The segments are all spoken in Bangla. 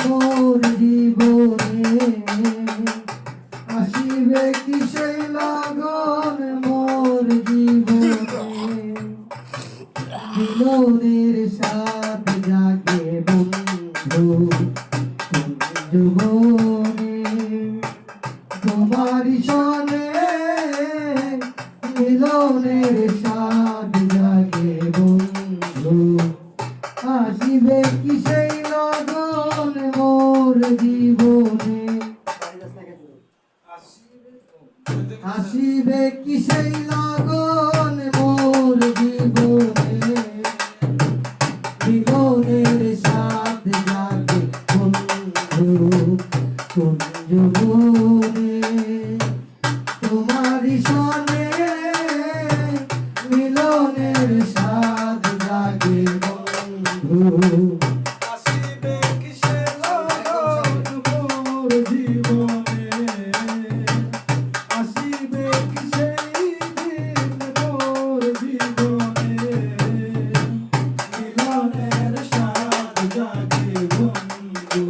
মোর জীবনে আসিবে কি সেই লগন মোর জীবনে মিলনের সাথ জাগে বন্ধু জীবনে তোমারি সনে মিলনের সাথ জাগে বন্ধু আসিবে কি সেই লগন মোর জীবনে আসিবে কি সেই লগন মোর জীবনে জীবনের সাথ জাগে বন্ধু জীবনে তোমারি সনে মিলনের সাথ জাগে বন্ধু আসিবে কিসে লগন মোর জীবনে আসিবে কিসে দিন মোর জীবনে মিলনের সাথ জাগে বন্ধু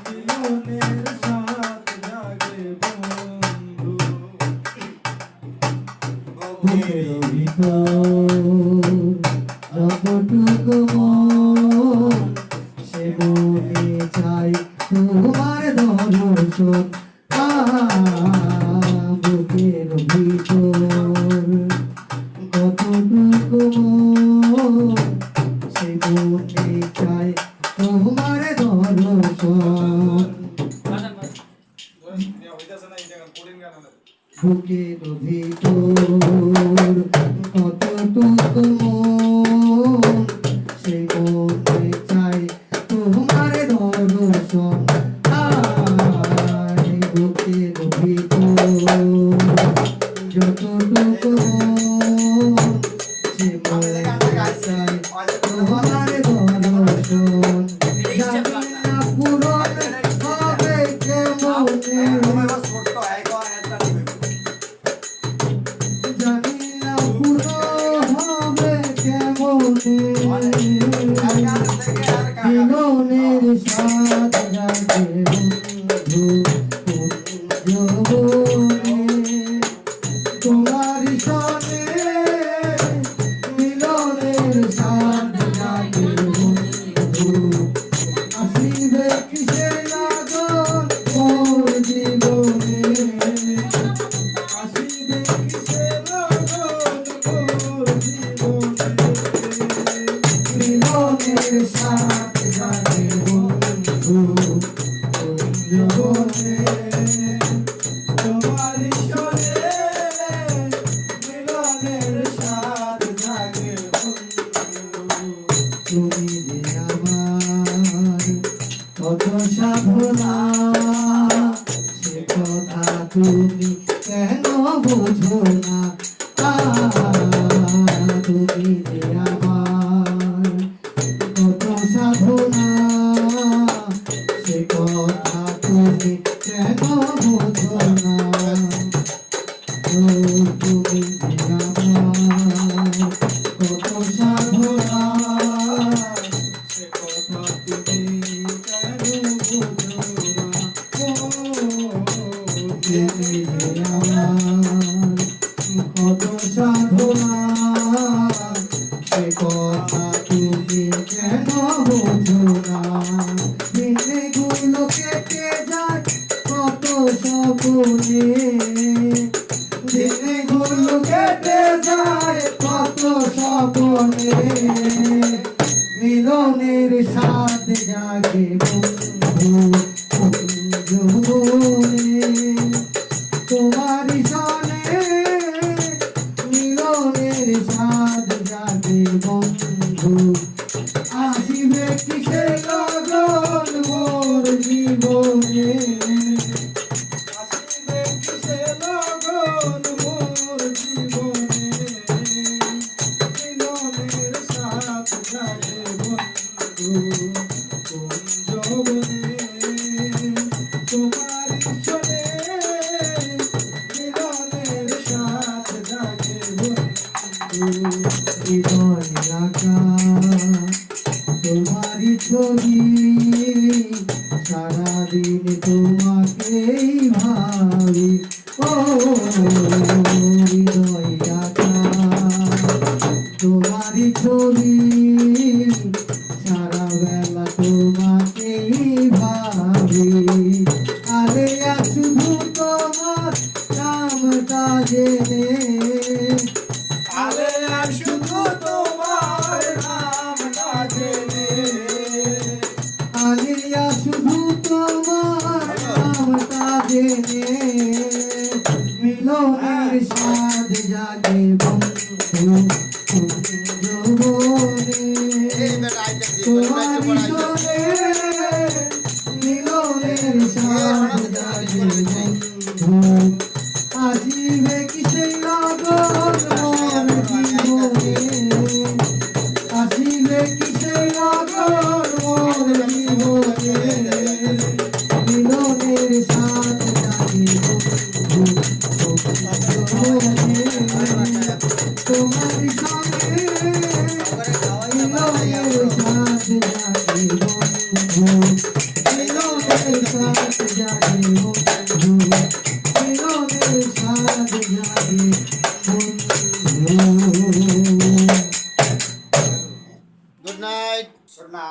মিলনের সাথ জাগে বন্ধু বুকের ভিতর যতটুকু মন সে মনে চাই তোমার দর্শন বুকের ভিতর কতটুকু মন সে মনে চাই তোমার দর্শন বুকের ভিতর কতটুকু মন সে মনে চাই তোমার দর্শন বুকের ভিতর যতটুকু মন সে মনে চাই তোমার দর্শন জানি না পূরণ হবে কেমনে জানি না পুরো হবে কেমনে মিলনের সাথ জাগে বন্ধু জীবনে তোমারি সনে মিলনের সাথ জাগে বন্ধু আসিবে কিসে লগন মোর জীবনে আসিবে কিসে লগন মোর জীবনে মিলনের সাথ জাগে বন্ধু জীবনে তোমারি সনে মিলনের সাথ জাগে বন্ধু তুমি যে আমার কত সাধনা সে কথা তুমি কেন বোঝো না তুমি যে আমার কত সাধনা সে কথা তুমি কেন বোঝো না তুমি যে আমার কত সাধনা সে কথা তুমি কেন বোঝো না তুমি যে আমার কত সাধনা সে কথা তুমি কেন বোঝো না দিনগুলো কেটে যায় কত স্বপ্নে দিনগুলো কেটে যায় কত স্বপ্নে মিলনের সাথ জাগে বন্ধু জীবনে তোমারি সনে মিলনের সাথ জাগে বন্ধু আসিবে কিসে লগন মোর জীবনে আসিবে কিসে লগন মোর জীবনে মিলনের সাথ জাগে বন্ধু যৌবনে তোমারি সনে মিলনের সাথ জাগে বন্ধু হৃদয় আকাশ তোমারই ছবি সারাদিন তোমাকেই ভাবি ও হৃদয় আকা তোমারই ছবি সারা বেলা তোমাকেই ভাবি আরে শুধু তোমার নামটা জেনে আরে আর শুধু তোমার নামটা জেনে আলিয়া শুধু তোমার নামটা জেনে মিলনের স্বাদ জাগে বন্ধু যৌবনে তোমার সঙ্গে